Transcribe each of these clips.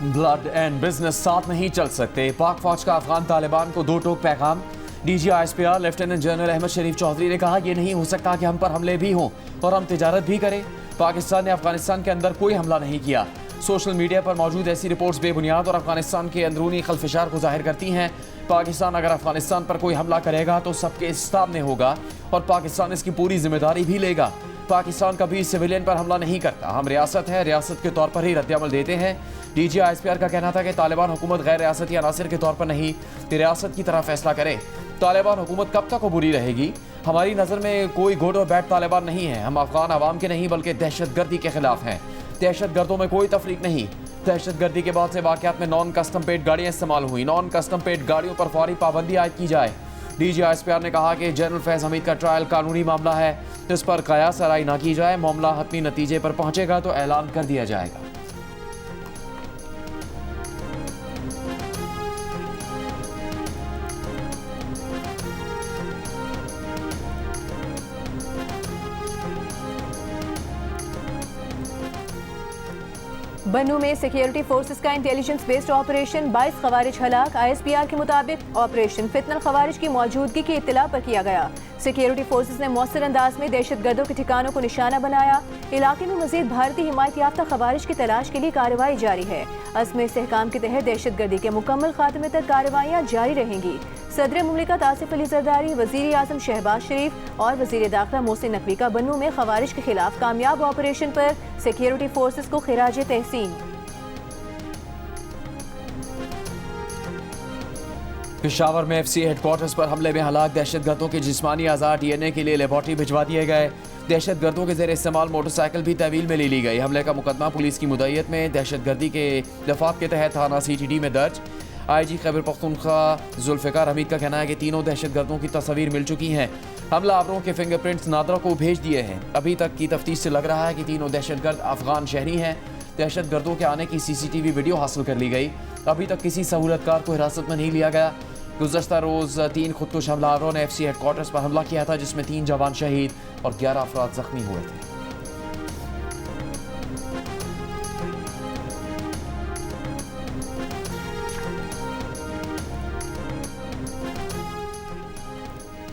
Blood and business साथ नहीं चल सकते। पाक फौज का अफगान तालिबान को दो टोक पैगाम। DGISPR लेफ्टिनेंट जनरल अहमद शरीफ चौधरी ने कहा, यह नहीं हो सकता कि हम पर हमले भी हों और हम तिजारत भी करें। पाकिस्तान ने अफगानिस्तान के अंदर कोई हमला नहीं किया। सोशल मीडिया पर मौजूद ऐसी रिपोर्ट्स बेबुनियाद और अफगानिस्तान के अंदरूनी खलफिशार को जाहिर करती हैं। पाकिस्तान अगर अफगानिस्तान पर कोई हमला करेगा तो सबके सामने होगा और पाकिस्तान इसकी पूरी जिम्मेदारी भी लेगा। पाकिस्तान कभी सिविलियन पर हमला नहीं करता। हम रियासत है, रियासत के तौर पर ही रद्दअमल देते हैं। DGISPR का कहना था कि तालिबान हुकूमत गैर रियासती अनासर के तौर पर नहीं, रियासत की तरह फैसला करे। तालिबान हुकूमत कब तक बुरी रहेगी? हमारी नज़र में कोई गुड और बैड तालिबान नहीं है। हम अफगान अवाम के नहीं बल्कि दहशतगर्दी के खिलाफ हैं। दहशतगर्दों में कोई तफरीक नहीं। दहशतगर्दी के बाद से वाक़यात में नॉन कस्टम पेड गाड़ियाँ इस्तेमाल हुई। नॉन कस्टम पेड गाड़ियों पर फौरी पाबंदी आयद की जाए। DGISPR ने कहा कि जनरल फैज़ हमीद का ट्रायल कानूनी मामला है, इस पर कयास सराई ना की जाए। मामला हतमी नतीजे पर पहुंचेगा तो ऐलान कर दिया जाएगा। बन्नू में सिक्योरिटी फोर्सेस का इंटेलिजेंस बेस्ड ऑपरेशन, 22 खवारिज हलाक। ISPR के मुताबिक ऑपरेशन फितनल खवारिज की मौजूदगी की इत्तला पर किया गया। सिक्योरिटी फोर्सेस ने मौसर अंदाज में दहशतगर्दों के ठिकानों को निशाना बनाया। इलाके में मजीद भारतीय हिमायत याफ्ता खवारिज की तलाश के लिए कार्रवाई जारी है। अज़्म इस्तेहकाम के तहत दहशतगर्दी के मुकम्मल खात्मे तक कार्रवाइयाँ जारी रहेंगी। सदर मुमलिकत आसिफ अली जरदारी, वज़ीर आज़म शहबाज शरीफ और वज़ीर दाखिला मोहसिन नकवी का बन्नू में खवारिज के खिलाफ कामयाब ऑपरेशन पर सिक्योरिटी फोर्सेस को खिराज तहसीन। पेशावर में FC हेडक्वार्टर्स पर हमले में हलाक दहशतगर्दों के जिस्मानी आज़ार DNA के लिए लेबॉर्ट्री भिजवा दिए गए। दहशतगर्दों के ज़ेर इस्तेमाल मोटरसाइकिल भी तहवील में ले ली गई। हमले का मुकदमा पुलिस की मुद्दत में दहशतगर्दी के दफात के तहत थाना CTD में दर्ज। IG खैबर पख्तूनख्वा जुल्फ़िकार हमीद का कहना है कि तीनों दहशतगर्दों की तस्वीर मिल चुकी हैं। हमलावरों के फिंगरप्रिंट्स नादरा को भेज दिए हैं। अभी तक की तफ्तीश से लग रहा है कि तीनों दहशतगर्द अफगान शहरी हैं। दहशतगर्दों के आने की CCTV वीडियो हासिल कर ली गई। अभी तक किसी सहूलतकार को हिरासत में नहीं लिया गया। गुज़श्ता रोज़ 3 खुदकुश हमलावरों ने FC हेडक्वार्टर्स पर हमला किया था, जिसमें 3 जवान शहीद और 11 अफराद जख्मी हुए थे।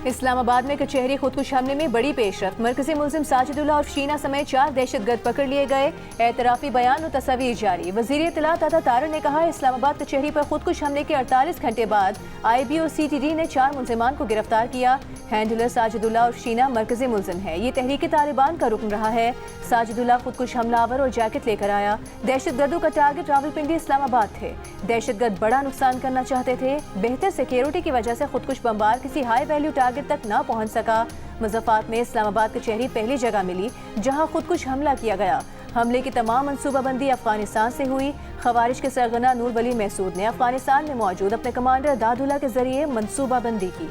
इस्लामाबाद में कचहरी खुदकुश हमले में बड़ी पेशरफ। मरकजी मुलजिम साजिदुल्लाह और शीना समेत 4 दहशतगर्द पकड़ लिए गए। एतराफी बयान और तस्वीर जारी। वज़ीर इत्तलात अता तारड़ ने कहा, इस्लामाबाद कचहरी पर खुदकुश हमले के 48 घंटे बाद IB और CTD ने 4 मुलजिमान को गिरफ्तार किया। हैंडलर साजिदुल्लाह और शीना मरकजी मुलजिम है। ये तहरीक तालिबान का रुकन रहा है। साजिदुल्लाह खुदकुश हमलावर और जैकेट लेकर आया। दहशतगर्दों का टारगेट रावलपिंडी इस्लामाबाद थे। दहशतगर्द बड़ा नुकसान करना चाहते थे। बेहतर सिक्योरिटी की वजह से खुदकुश बमबार किसी हाई वैल्यू टारगेट तक ना पहुंच सका। मुज़फ्फराबाद में इस्लामाबाद कचहरी पहली जगह मिली जहां खुदकुश हमला किया गया। हमले की तमाम मनसूबाबंदी अफगानिस्तान से हुई। खवारिज के सरगना नूर वली महसूद ने अफगानिस्तान में मौजूद अपने कमांडर दादुल्ला के जरिए मनसूबाबंदी की।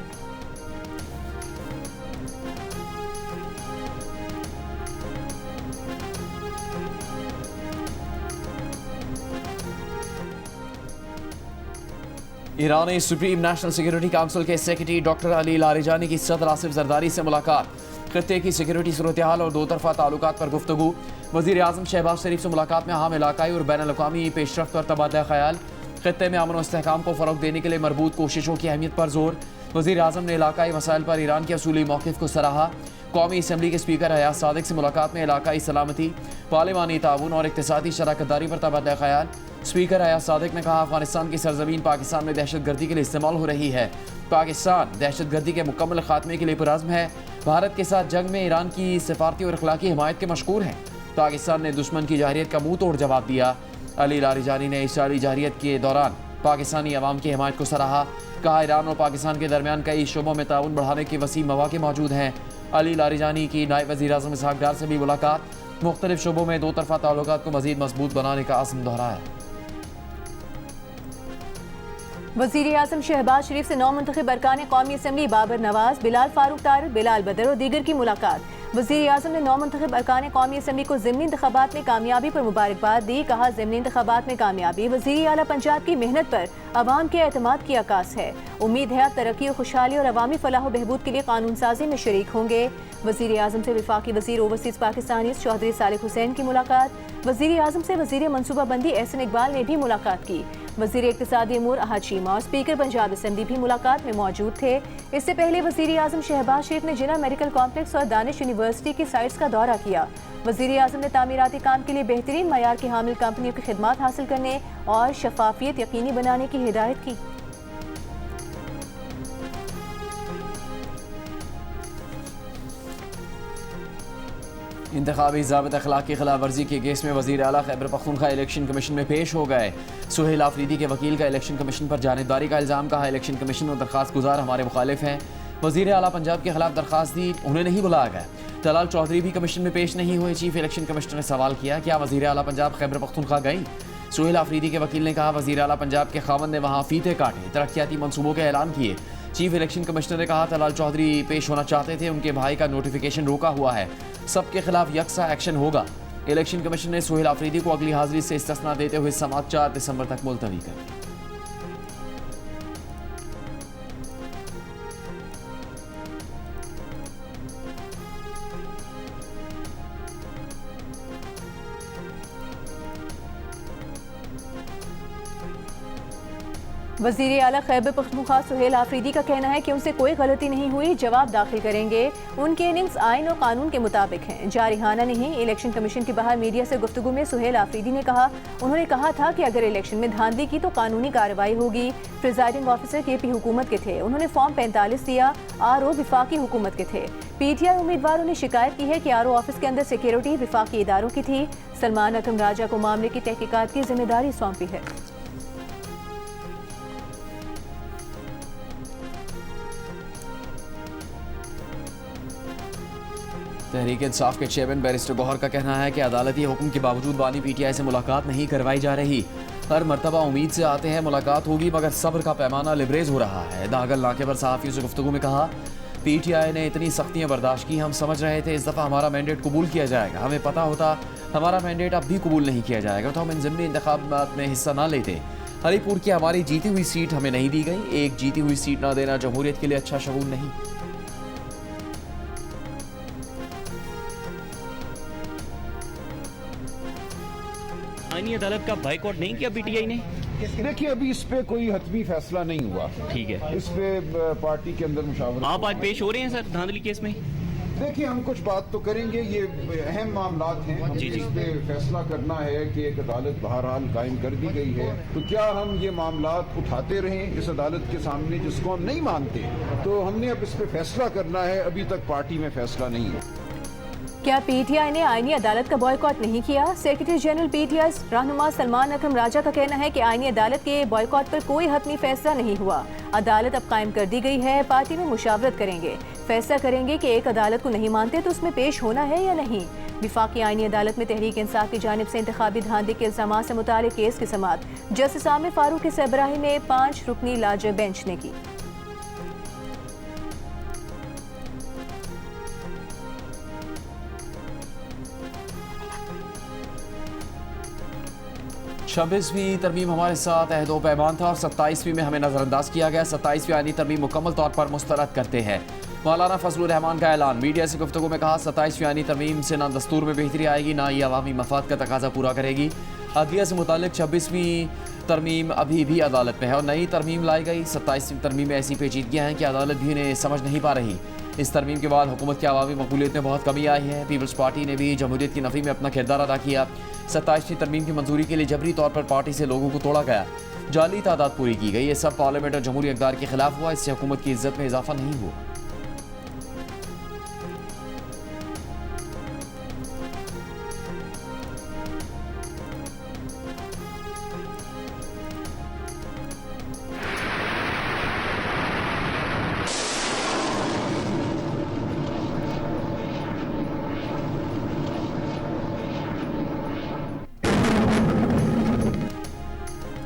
ईरानी सुप्रीम नेशनल सिक्योरिटी काउंसिल के सेक्रेटरी डॉक्टर अली लारिजानी की सदर आसिफ जरदारी से मुलाकात। खत्ते की सिक्योरिटी सूरत हाल और दो तरफा ताल्लुकात पर गुफ्तगू। वज़ीर आज़म शहबाज शरीफ से मुलाकात में अहम इलाकाई और बैन अल-अक़वामी पेशरफ्त पर तबादला ख्याल। खत्ते में अमन और इस्तेहकाम को फ़रोग़ देने के लिए मरबूत कोशिशों की अहमियत पर जोर। वज़ीर आज़म ने इलाकाई मसाइल पर ईरान के असूली मौक़िफ़ को सराहा। कौमी असम्बली के स्पीकर अयाज सादिक से मुलाकात में इलाकाई सलामती, पार्लिमानी ताउन और इक़्तिसादी शराकतदारी पर तबादला ख्याल। स्पीकर अयाज सादिक ने कहा, अफगानिस्तान की सरजमीन पाकिस्तान में दहशतगर्दी के लिए इस्तेमाल हो रही है। पाकिस्तान दहशतगर्दी के मुकम्मल खात्मे के लिए पुरज़्म है। भारत के साथ जंग में ईरान की सिफारती और अखलाकी हिमायत के मशकूर हैं। पाकिस्तान ने दुश्मन की जाहिरियत का मुँह तोड़ जवाब दिया। अली लारिजानी ने इसराइली जाहिरियत के दौरान पाकिस्तानी अवाम की हिमायत को सराहा। कहा, ईरान और पाकिस्तान के दरमियान कई शोबों में ताउन बढ़ाने के वसीम मौक़े मौजूद हैं। अली लारिजानी की नायब वज़ीर आज़म इसहाक़ डार से भी मुलाकात। मुख्तलिफ शोबों में दो तरफा ताल्लुकात को मज़ीद मजबूत बनाने का अज़्म दोहराया। वज़ीर आज़म शहबाज शरीफ से नौ मुंतखब अरकान कौमी असम्बली बाबर नवाज, बिलाल फारूक तारिक, बिलाल बदर और दीगर की मुलाकात। वज़ीर आज़म ने नौ मुंतखब अरकान कौमी असम्बली को ज़िमनी इंतख़ाबात में कामयाबी पर मुबारकबाद दी। कहा, ज़िमनी इंतख़ाबात में कामयाबी वज़ीर आला पंजाब की मेहनत पर अवाम के एतमाद की आकाश है। उम्मीद है आप तरक्की और खुशहाली और अवामी फलाह बहबूद के लिए कानून साजी में शरीक होंगे। वज़ीर आज़म से वफाकी वज़ीर ओवरसीज़ पाकिस्तानी चौधरी सालिक हुसैन की मुलाकात। वज़ीर आज़म से वज़ीर मनसूबाबंदी एहसन इकबाल ने भी मुलाकात की। वज़ीर इक़्तिसादी अमूर अहद चीमा और स्पीकर पंजाब असम्बली भी मुलाकात में मौजूद थे। इससे पहले वज़ीर आज़म शहबाज शरीफ ने जिना मेडिकल कॉम्प्लेक्स और दानिश यूनिवर्सिटी की साइट्स का दौरा किया। वज़ीर आज़म ने तामीराती काम के लिए बेहतरीन मयार की हामिल कंपनियों की खिदमात हासिल करने और शफाफियत यकीनी बनाने की हिदायत की। इंतखाबी ज़ाबित अखलाक की खिलाफ वर्जी के केस में वज़ीर आला खैबर पख्तूनख्वा इलेक्शन कमीशन में पेश हो गए। सुहेल आफरीदी के वकील का इलेक्शन कमीशन पर जानिबदारी का इल्ज़ाम। कहा इलेक्शन कमीशन और दरख्वास्त गुजार हमारे मुखालिफ हैं। वज़ीर आला पंजाब के खिलाफ दरख्वास्त दी, उन्हें नहीं बुलाया गया। तलाल चौधरी भी कमीशन में पेश नहीं हुए। चीफ इलेक्शन कमिश्नर ने सवाल किया, क्या वज़ीर आला पंजाब खैबर पख्तूनख्वा गई? सुहेल आफरीदी के वकील ने कहा वज़ीर आला पंजाब के खामन ने वहाँ फीते काटे, तरक्याती मनसूबों के ऐलान किए। चीफ इलेक्शन कमिश्नर ने कहा तलाल चौधरी पेश होना चाहते थे, उनके भाई का नोटिफिकेशन रोका हुआ है, सबके खिलाफ यकसा एक्शन होगा। इलेक्शन कमीशन ने सुहेल आफरीदी को अगली हाजिरी से इस्तिस्ना देते हुए समाअत 4 दिसंबर तक मुलतवी कर दी। वज़ीर आला खैबर पख्तूनख्वा सुहेल आफरीदी का कहना है कि उनसे कोई गलती नहीं हुई, जवाब दाखिल करेंगे। उनके इनिंग्स आइन और कानून के मुताबिक हैं, जारिहाना नहीं। इलेक्शन कमीशन के बाहर मीडिया से गुफ्तगू में सुहेल आफरीदी ने कहा, उन्होंने कहा था कि अगर इलेक्शन में धांधली की तो कानूनी कार्रवाई होगी। प्रिजाइडिंग ऑफिसर KP हुकूमत के थे, उन्होंने फॉर्म 45 दिया। RO विफाकी हुकूमत के थे। PTI उम्मीदवारों ने शिकायत की है कि RO ऑफिस के अंदर सिक्योरिटी विफाकी इदारों की थी। सलमान अकरम राजा को मामले की तहकीकात की जिम्मेदारी सौंपी है। तहरीक इंसाफ के चेयरमैन बैरिस्टर गौहर का कहना है कि अदालती हुक्म के बावजूद बानी PTI से मुलाकात नहीं करवाई जा रही। हर मरतबा उम्मीद से आते हैं मुलाकात होगी, मगर सब्र का पैमाना लिबरेज हो रहा है। दागल नाके पर सहाफ़ियों से गुफ्तगू में कहा PTI ने इतनी सख्तियाँ बर्दाश्त की, हम समझ रहे थे इस दफ़ा हमारा मैंडेट कबूल किया जाएगा। हमें पता होता हमारा मैंडेट अब भी कबूल नहीं किया जाएगा तो हम इन ज़िमनी इंतखाबात में हिस्सा ना लेते। हरीपुर की हमारी जीती हुई सीट हमें नहीं दी गई। एक जीती हुई सीट ना देना जमहूरियत के लिए अच्छा शगुन नहीं। आईनी अदालत का बाइकआउट नहीं किया PTI ने? देखिए अभी इस पे कोई हतमी फैसला नहीं हुआ। ठीक है, इस पे पार्टी के अंदर मुशावरा। आप आज पेश हो रहे हैं सर धांधली केस में? देखिए हम कुछ बात तो करेंगे, ये अहम मामलात हैं। हमें जी। इस पे फैसला करना है कि एक अदालत बहरहाल कायम कर दी गई है, तो क्या हम ये मामलात उठाते रहें इस अदालत के सामने जिसको हम नहीं मानते? तो हमने अब इस पे फैसला करना है, अभी तक पार्टी में फैसला नहीं है। क्या PTI ने आईनी अदालत का बॉयकॉट नहीं किया? सेक्रेटरी जनरल PTI रहनुमा सलमान अकरम राजा का कहना है कि आईनी अदालत के बॉयकॉट पर कोई हतमी फैसला नहीं हुआ। अदालत अब कायम कर दी गई है, पार्टी में मुशावरत करेंगे, फैसला करेंगे कि एक अदालत को नहीं मानते तो उसमें पेश होना है या नहीं। विफाकी आईनी अदालत में तहरीक इंसाफ की जानिब से इंतखाबी धांधली के इल्जाम से मुताल्लिक केस की समाअत जस्टिस आमिर फारूक की सरबराही में 5 रुकनी लाज बेंच ने की। 26वीं तरमीम हमारे साथ अहदो पैमान था और 27वीं में हमें नज़रअंदाज किया गया। 27वीं आईनी तरमीम मुकम्मल तौर पर मुस्तरद करते हैं। मौलाना फजलुर रहमान का ऐलान। मीडिया से गुफ्तगू में कहा 27वीं आईनी तरमीम से ना दस्तूर में बेहतरी आएगी, ना ये अवामी मफाद का तकाजा पूरा करेगी। अदलिया से मुतालिक 26वीं तरमीम अभी भी अदालत में है और नई तरमीम लाई गई। 27वीं तरमीम में ऐसी पेचीदगियाँ हैं कि अदालत भी इन्हें समझ नहीं पा रही। इस तरमीम के बाद हुकूमत की अवामी मकबूलियत में बहुत कमी आई है। पीपल्स पार्टी ने भी जमहूरियत की नफ़ी में अपना किरदार अदा किया। 27वीं तरमीम की मंजूरी के लिए जबरी तौर पर पार्टी से लोगों को तोड़ा गया, जाली तादाद पूरी की गई। ये सब पार्लियामेंट और जमहूरी इक़दार के खिलाफ हुआ। इससे हुकूमत की इज्जत में इजाफा नहीं हुआ।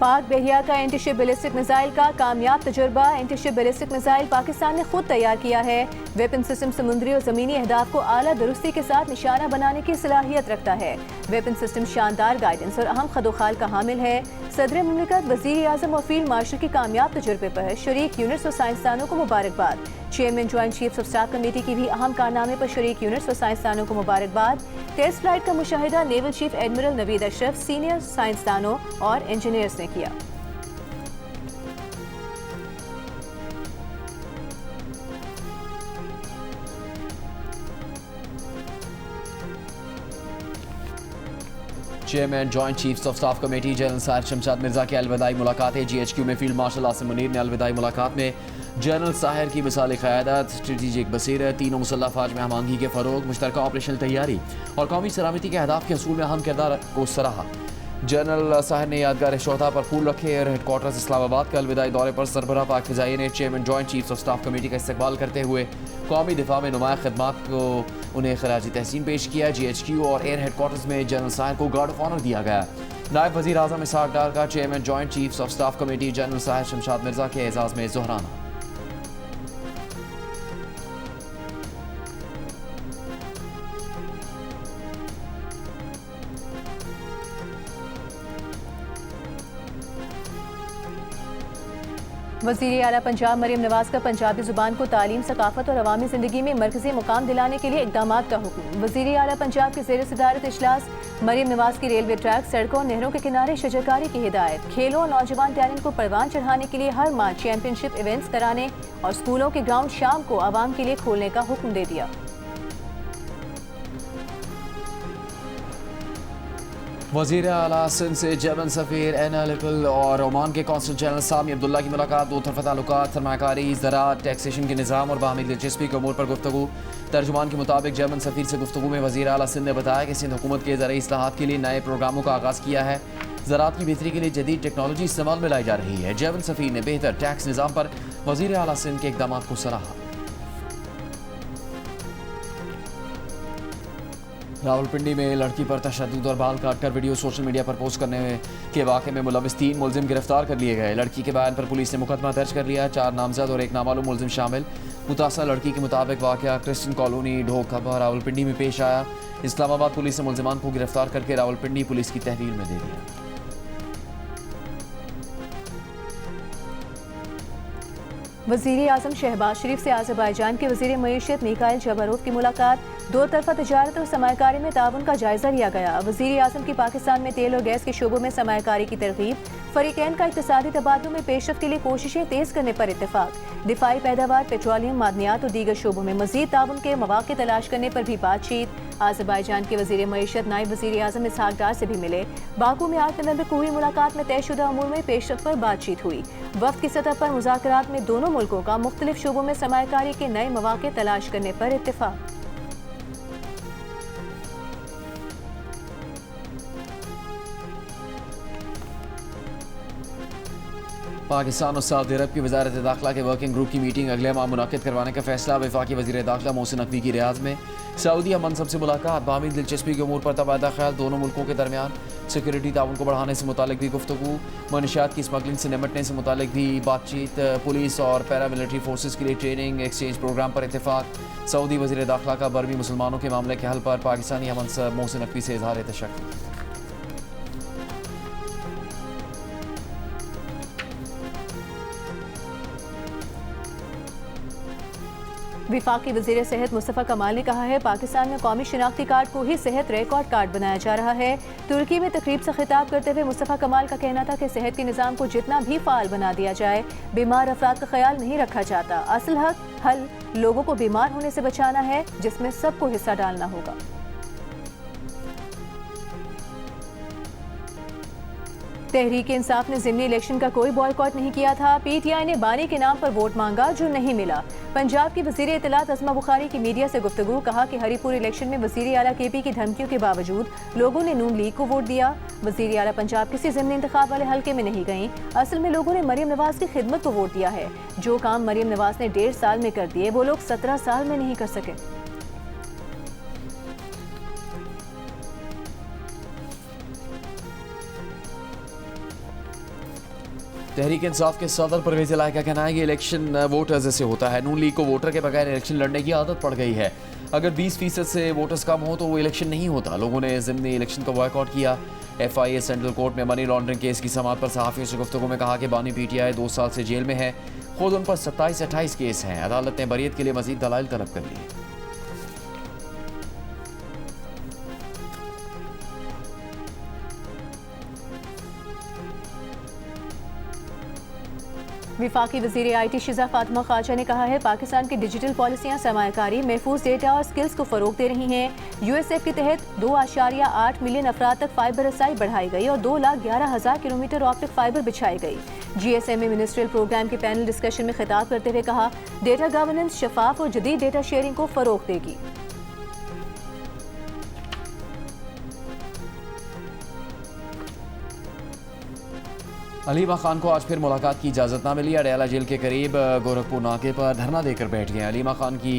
पाक बहरिया का एंटीशिप बैलिस्टिक मिसाइल का कामयाब तजुर्बा। एंटीशिप बैलिस्टिक मिसाइल पाकिस्तान ने खुद तैयार किया है। वेपन सिस्टम समुद्री और ज़मीनी अहदाफ को आला दुरुस्ती के साथ निशाना बनाने की सलाहियत रखता है। वेपन सिस्टम शानदार गाइडेंस और अहम खदोखाल का हामिल है। सदर मुमलिकत, वज़ीर आज़म और फील्ड मार्शल के कामयाब तजुर्बे पर शरीक यूनिट्स और साइंसदानों को मुबारकबाद। Chairman joint chiefs of staff committee की भी अहम कारनामे पर शरीक यूनिट्स और साइंसदानों को मुबारकबाद। टेस्ट फ्लाइट का मुशाहिदा naval chief admiral Naveed Ashraf, senior साइंसदानों और इंजीनियर्स ने किया। Chairman joint chiefs of staff committee general Sahir Shamshad Mirza की अलविदाई मुलाकातें। GHQ में फील्ड मार्शल आसिम मुनीर ने अलविदाई मुलाकात में जनरल साहिर की मिसाल क़यादत, स्ट्रेटेजिक बसीरत, तीनों मुसल्लह फ़ौज में हमआहंगी के फ़रोग, मुश्तरका ऑपरेशनल तैयारी और कौमी सलामती के अहदाफ के हसूल में अहम किरदार को सराहा। जनरल साहिर ने यादगार शोहदा पर फूल रखे। एयर हेडक्वार्टर्स इस्लामाबाद के अलविदाई दौरे पर सरबराह पाक फ़िज़ाई ने chairman joint chiefs of staff committee का इस्तकबाल करते हुए कौमी दिफा में नुमाया खिदमात को उन्हें खराज तहसीन पेश किया। GHQ और एयर हेडक्वार्टर्स में जनरल साहिर को गार्ड ऑफ ऑनर दिया गया। नायब वज़ीर आज़म इसहाक डार का chairman joint chiefs of staff committee general Sahir Shamshad Mirza के एजाज़ में ज़ोहराना। वज़ीर आला पंजाब मरीम नवाज का पंजाबी ज़ुबान को तालीम, सकाफत और अवामी ज़िंदगी में मरकज़ी मुकाम दिलाने के लिए इक़दाम का हुक्म। वज़ीर आला पंजाब के ज़ेर सदारत इजलास मरीम नवाज की रेलवे ट्रैक, सड़कों और नहरों के किनारे शजरकारी की हिदायत। खेलों और नौजवान टैलेंट को परवान चढ़ाने के लिए हर माह चैंपियनशिप इवेंट्स कराने और स्कूलों के ग्राउंड शाम को आवाम के लिए खोलने का हुक्म दे दिया। वज़ीर आला सिंध से जर्मन सफ़ीर एना लिपल और ओमान के कौंसल जनरल सामी अब्दुल्ला की मुलाकात। दो तरफ़ा ताल्लुकात, सरमायाकारी, ज़राअत, टैक्सेशन के निज़ाम और बाहमी दिलचस्पी के अमूर पर गुफ्तगू। तर्जुमान के मुताबिक जर्मन सफ़ीर से गुफ्तगू में वज़ीर आला सिंध ने बताया कि सिंध हुकूमत के ज़राई इस्लाहात के लिए नए प्रोग्रामों का आगाज़ किया है। ज़राअत की बेहतरी के लिए जदीद टेक्नोलॉजी इस्तेमाल में लाई जा रही है। जर्मन सफ़ीर ने बेहतर टैक्स निज़ाम पर वज़ीर आला सिंध के इक़दामात को सराहा। रावलपिंडी में लड़की पर तशद्दुद और बाल काटकर वीडियो सोशल मीडिया पर पोस्ट करने के वाक़े में मुलविस 3 मुलजिम गिरफ्तार कर लिए गए। लड़की के बयान पर पुलिस ने मुकदमा दर्ज कर लिया। 4 नामजद और 1 नामालूम मुलजिम शामिल। मुतासरा लड़की के मुताबिक वाक़या क्रिश्चियन कॉलोनी ढोकबा रावलपिंडी में पेश आया। इस्लामाबाद पुलिस ने मुलजिमान को गिरफ्तार करके रावलपिंडी पुलिस की तहवील में दे दिया। वज़ीर आज़म शहबाज शरीफ से आज़रबाईजान के वज़ीर मईशत मिकाइल जबरोव की मुलाकात। दो तरफ़ा तजारत और सरमायाकारी में ताउन का जायज़ा लिया गया। वज़ीर आज़म की पाकिस्तान में तेल और गैस के शोबों में सरमायाकारी की तरगीब। फ़रीक़ैन का इक़्तिसादी तबादलों में पेशरफ़्त के लिए कोशिशें तेज़ करने पर इत्तेफ़ाक। दिफ़ाई पैदावार, पेट्रोलियम, मादनियात और दीगर शोबों में मज़ीद ताउन के मौक़े तलाश करने पर भी बातचीत। आज़रबाईजान के वज़ीर मईशत नायब वज़ीर आज़म इसहाक डार से भी मिले। बाकू में 8 नवंबर को हुई मुलाकात में तयशुदा अमूर में पेशरफ़्त पर बातचीत हुई। वफ़द की सतह पर मुज़ाकरात में दोनों मुल्कों का मुख्तलिफ शोबों में सरमायाकारी के नए मौक़े तलाश करने पर इत्तेफ़ाक। पाकिस्तान और सऊदी अरब की वज़ारत दाखिला के वर्किंग ग्रुप की मीटिंग अगले माह मुनक़िद करवाने का फैसला। वफाकी वज़ीर दाखिला मोहसिन नकवी की रियाद में सऊदी मनसब से मुलाकात। बाहमी दिलचस्पी के अमूर पर तबादला ख्याल। दोनों मुल्कों के दरमियान सिक्योरिटी ताउन को बढ़ाने से मुतालिक भी गुफ्तगू। मनशियात की स्मगलिंग से निपटने से मुतालिक भी बातचीत। पुलिस और पैरामिलिट्री फोर्सेस के लिए ट्रेनिंग एक्सचेंज प्रोग्राम पर इत्तेफाक। सऊदी वज़ीर दाखिला का बरमी मुसलमानों के मामले के हल पर पाकिस्तानी मनसब मोहसिन नकवी से इजहार तशक्कुर। वफाकी वज़ीर सेहत मुस्तफ़ा कमाल ने कहा है पाकिस्तान में कौमी शनाख्ती कार्ड को ही सेहत रिकॉर्ड कार्ड बनाया जा रहा है। तुर्की में तकरीब से खिताब करते हुए मुस्तफ़ा कमाल का कहना था कि सेहत के निज़ाम को जितना भी फ़ाल बना दिया जाए, बीमार अफराद का ख्याल नहीं रखा जाता। असल हल लोगों को बीमार होने से बचाना है, जिसमें सबको हिस्सा डालना होगा। तहरीक इंसाफ ने ज़िमनी इलेक्शन का कोई बॉयकॉट नहीं किया था। PTI ने बानी के नाम पर वोट मांगा जो नहीं मिला। पंजाब की वज़ीर इत्तलात अज़मा बुखारी की मीडिया से गुफ्तगू। कहा कि हरीपुर इलेक्शन में वज़ीर आला KP की धमकियों के बावजूद लोगों ने नून लीग को वोट दिया। वज़ीर आला पंजाब किसी ज़िमनी इंतखाब वाले हल्के में नहीं गईं। असल में लोगों ने मरीम नवाज की खिदमत को वोट दिया है। जो काम मरीम नवाज ने 1.5 साल में कर दिए, वो लोग 17 साल में नहीं कर सके। तहरीक इंसाफ के सदर परवेज इलाही का कहना है कि इलेक्शन वोटर्स जैसे होता है। नून लीग को वोटर के बगैर इलेक्शन लड़ने की आदत पड़ गई है। अगर 20% से वोटर्स कम हो तो वो इलेक्शन नहीं होता। लोगों ने ज़िमनी इलेक्शन का बॉयकॉट किया। FIA सेंट्रल कोर्ट में मनी लॉन्ड्रिंग केस की समाअत पर सहाफ़ियों से गुफ्तगू में कहा कि बानी PTI 2 साल से जेल में है। खुद उन पर 27-28 केस हैं। अदालत ने बरीयत के लिए मजीद दलाइल तलब कर लिए। विफाकी वज़ीर IT शिज़ा फातिमा ख्वाजा ने कहा है पाकिस्तान की डिजिटल पॉलिसियाँ सरमायाकारी, महफूज डेटा और स्किल्स को फ़रोग दे रही हैं। USF के तहत 2.8 मिलियन अफराद तक फाइबर रसाई बढ़ाई गई और 2,11,000 किलोमीटर ऑप्टिक फाइबर बिछाई गई। GSMA मिनिस्ट्रियल प्रोग्राम के पैनल डिस्कशन में खिताब करते हुए कहा, डेटा गवर्नेंस शफाफ और जदीद डेटा शेयरिंग को फ़रोग देगी। अलीमा खान को आज फिर मुलाकात की इजाज़त ना मिली। अडयाला जेल के करीब गोरखपुर नाके पर धरना देकर बैठ गए। अलीमा खान की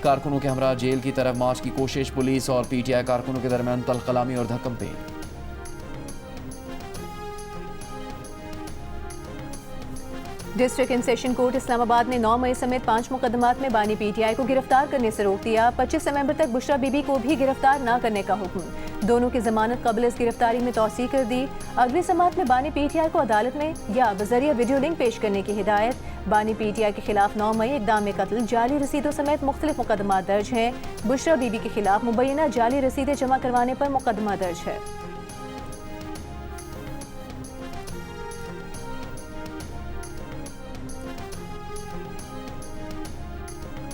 कारकुनों के हमरा जेल की तरफ मार्च की कोशिश, पुलिस और PTI कारकुनों के दरमियान तल्ख कलामी और धक्कम पेन। District and session court Islamabad ने 9 मई समेत 5 मुकदमात में बानी PTI को गिरफ्तार करने से रोक दिया। 25 नवंबर तक बुशरा बीबी को भी गिरफ्तार न करने का हुक्म। दोनों की जमानत कबल इस गिरफ्तारी में तौसी कर दी। अगली समाअत में बानी PTI को अदालत में या बजरिया वीडियो लिंक पेश करने की हिदायत। बानी PTI के खिलाफ 9 मई इक़दाम कत्ल, जाली रसीदों समेत मुख्तलिफ मुकदमात दर्ज हैं। बुशरा बीबी के खिलाफ मुबैना जाली रसीदें जमा करवाने पर मुकदमा दर्ज है।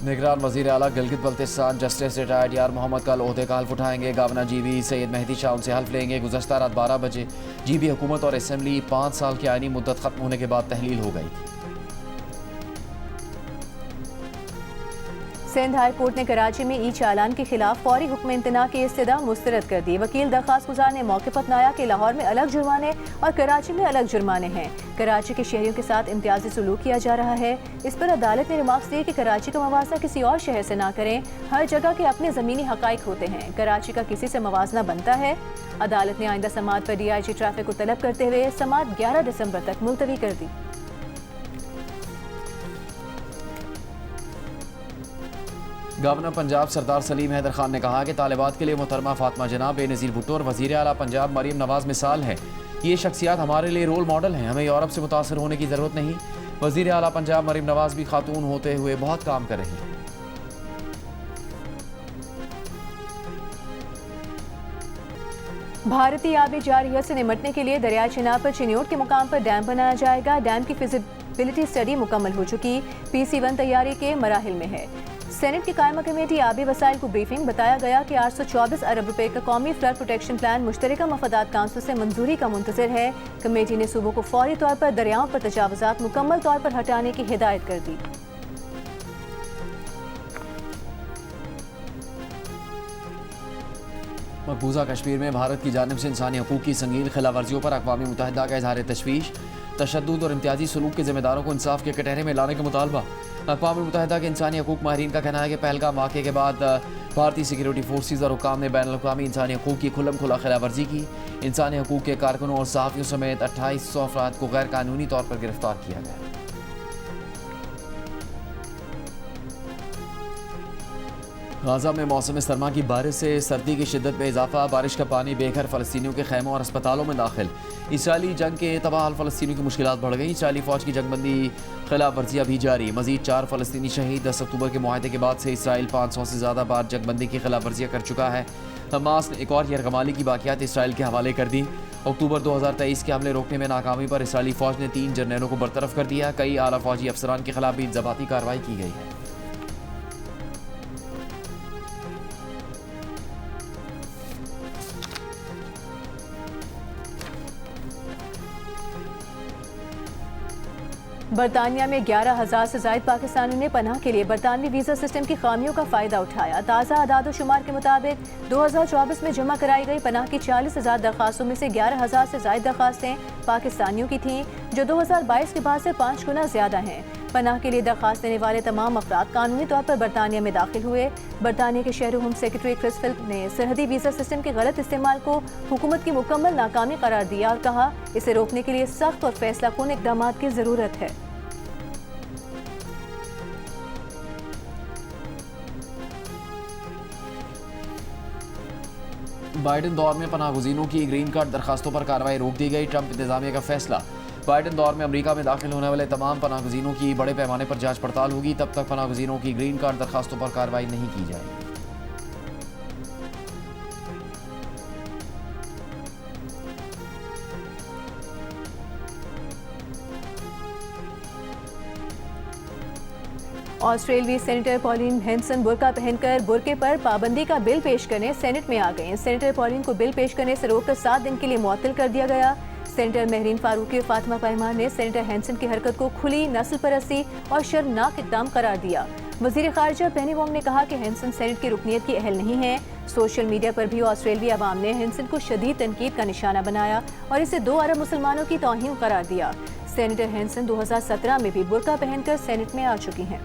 निगरान वज़ीर आला गिलगित बल्तिस्तान जस्टिस रिटायर्ड यार मोहम्मद कल ओहदे का हल्फ उठाएंगे। गवर्नर GB सैयद मेहदी शाह उनसे हल्फ लेंगे। गुज़श्ता रात 12 बजे GB हुकूमत और असम्बली 5 साल की आइनी मुद्दत खत्म होने के बाद तहलील हो गई थी। सिंध हाई कोर्ट ने कराची में ई चालान के खिलाफ फौरी हुक्म इम्तना की इस्तदा मुस्तरद कर दी। वकील दरख्वास्त गुजार ने मौके पर अपनाया कि लाहौर में अलग जुर्माने और कराची में अलग जुर्माने हैं। कराची के शहरियों के साथ इम्तियाजी सलूक किया जा रहा है। इस पर अदालत ने रिमार्क्स दिए कि कराची का मवाजना किसी और शहर से ना करें। हर जगह के अपने ज़मीनी हकाइक होते हैं। कराची का किसी से मवाजना बनता है। अदालत ने आइंदा समाअत पर DIG ट्रैफिक को तलब करते हुए समाअत 11 दिसंबर तक मुलतवी कर दी। गवर्नर पंजाब सरदार सलीम हैदर खान ने कहा कि तालिबात के लिए मोहतरमा फातिमा जना, बेनज़ीर भुट्टो और वज़ीर आला पंजाब मरीम नवाज मिसाल है। ये शख्सियात हमारे लिए रोल मॉडल हैं। हमें यूरोप से मुतासर होने की ज़रूरत नहीं। वज़ीर आला पंजाब मरीम नवाज भी खातून होते हुए बहुत काम कर रही हैं। भारतीय आबी जारहियत से निमटने के लिए दरिया चिनाब पर चिन्योट के मुकाम पर डैम बनाया जाएगा। डैम की फिजिबिलिटी स्टडी मुकम्मल हो चुकी, PC1 तैयारी के मराहिल में है। सेनेट की कायमा कमेटी आबी वसाइल को ब्रीफिंग, बताया गया कि 824 अरब रुपए का कौमी फ्लड प्रोटेक्शन प्लान मुश्तरका मफादात काउंसिल से मंजूरी का मुंतज़िर है। कमेटी ने सूबों को फौरी तौर पर दरियाओं पर तजावुज़ात मुकम्मल तौर पर हटाने की हिदायत कर दी। मकबूजा कश्मीर में भारत की जानिब से इंसानी हकूक़ की संगीन खिलाफ वर्जियों पर अक़वाम मुत्तहिदा का इज़हार तशवीश, तशद्दुद और इम्तियाजी सलूक के ज़िम्मेदारों को इंसाफ के कटहरे में लाने का मुतालबा। अक़वाम मुत्तहिदा के इंसानी हकूक़ माहिरीन का कहना है कि पहलगाम वाक़े के बाद भारतीय सिक्योरिटी फोर्सेज और हुक्काम ने बैनुल-अक़वामी इंसानी हकूक़ की खुल्लम खुला खिलाफ वर्जी की। इंसानी हकूक़ के कारकुनों और सहाफ़ियों समेत 2800 अफराद को गैर कानूनी तौर पर गिरफ्तार किया गया। गाज़ा में मौसम सरमा की बारिश से सर्दी की शिद्दत में इजाफा, बारिश का पानी बेघर फ़लस्तीनियों के खैमों और अस्पतालों में दाखिल। इसराइली जंग के तबाह फ़लस्तीनियों की मुश्किलात बढ़ गई। इसराइली फ़ौज की जंगबंदी खिलाफ वर्जियाँ भी जारी, मजीद 4 फ़लस्तीनी शहीद। 10 अक्टूबर के मुआहदे के बाद से इसराइल 500 से ज़्यादा बार जंगबंदी की खिलाफ वर्जियाँ कर चुका है। हमास ने एक और यरगमाली की बाक़ियात इसराइल के हवाले कर दी। अक्टूबर 2023 के हमले रोकने में नाकामी पर इसराइली फ़ौज ने 3 जर्नलों को बरतरफ कर दिया। कई आला फ़ौजी अफसरान के खिलाफ भी ज़बाती कार्रवाई की गई है। बरतानिया में 11,000 से ज़ायद पाकिस्तानियों ने पनाह के लिए बरतानवी वीज़ा सिस्टम की खामियों का फ़ायदा उठाया। ताज़ा आदाद शुमार के मुताबिक 2024 में जमा कराई गई पनाह की 40,000 दरख्वास्तों में से 11,000 से ज़ायद दरख्वास्तें पाकिस्तानियों की थीं, जो 2022 के बाद से 5 गुना ज़्यादा हैं। पनाह के लिए दरख्वास्त देने वाले तमाम अफराद कानूनी तौर पर बरतानिया में दाखिल हुए। बरतानिया के शहरी होम सेक्रेटरी क्रिस फिलिप ने सरहदी वीज़ा सिस्टम के गलत इस्तेमाल को हुकूमत की मुकम्मल नाकामी करार दिया और कहा इसे रोकने के लिए सख्त और फैसलाकुन इक़दाम की ज़रूरत है। बाइडन दौर में पनाहगज़ीनों की ग्रीन कार्ड दरखास्तों पर कार्रवाई रोक दी गई। ट्रंप इंतजामिया का फैसला। बाइडन दौर में अमेरिका में दाखिल होने वाले तमाम पनाहगज़ीनों की बड़े पैमाने पर जांच पड़ताल होगी। तब तक पनाहगज़ीनों की ग्रीन कार्ड दरखास्तों पर कार्रवाई नहीं की जाएगी। ऑस्ट्रेलियाई सेनेटर पॉलिन हैंसन बुर्का पहनकर बुर्के पर पाबंदी का बिल पेश करने सेनेट में आ गए। सेनेटर पॉलिन को बिल पेश करने से रोककर 7 दिन के लिए मुअत्तल कर दिया गया। सेनेटर महरीन फारूकी और फातिमा पैमान ने सेनेटर हैंसन की हरकत को खुली नस्ल परस्ती और शर्मनाक इक़दाम करार दिया। वज़ीर ख़ारिजा पेनी वोंग ने कहा कि हैंसन सेनेट की रुकनीत की अहल नहीं है। सोशल मीडिया पर भी ऑस्ट्रेलियाई अवाम ने हैंसन को शदीद तनकीद का निशाना बनाया और इसे 2 अरब मुसलमानों की तौहीन करार दिया। सेनेटर हैंसन 2017 में भी बुर्का पहनकर सेनेट में आ चुकी हैं।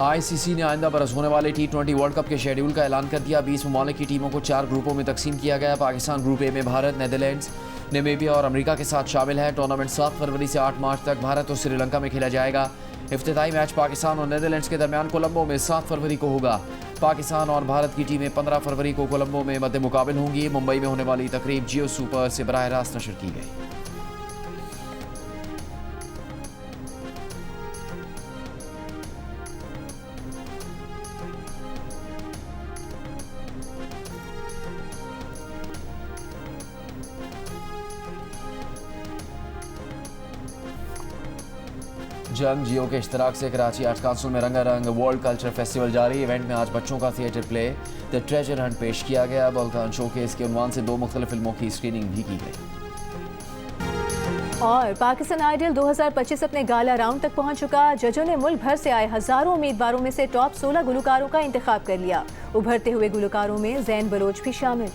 आईसीसी ने आइंदा बरस होने वाले T20 वर्ल्ड कप के शेड्यूल का ऐलान कर दिया। 20 ममालिक की टीमों को 4 ग्रुपों में तकसीम किया गया। पाकिस्तान ग्रुप ए में भारत, नेदरलैंड्स, नामीबिया और अमेरिका के साथ शामिल है। टूर्नामेंट 7 फरवरी से 8 मार्च तक भारत और श्रीलंका में खेला जाएगा। इफ्तिताई मैच पाकिस्तान और नेदरलैंड्स के दरमियान कोलंबो में 7 फरवरी को होगा। पाकिस्तान और भारत की टीमें 15 फरवरी को कोलंबो में मद्दे मुकाबिल होंगी। मुंबई में होने वाली तकरीब जियो सुपर से बराह रास्त नशर की गई। जंग जियो के इश्तराक से कराची आर्ट्स काउंसिल में रंगारंग वर्ल्ड कल्चर फेस्टिवल जारी। इवेंट में आज बच्चों का theatre play the treasure Hunt पेश किया गया। बल्कान शोकेस के उन्वान से 2 मुख्तलिफ फिल्मों की स्क्रीनिंग भी की गई। और पाकिस्तान आइडल 2025 अपने गाला राउंड तक पहुंच चुका। जजों ने मुल्क भर से आए हजारों उम्मीदवारों में से टॉप 16 गुलकारों का इंतखाब कर लिया। उभरते हुए गुलकारों में ज़ैन बलोच भी शामिल।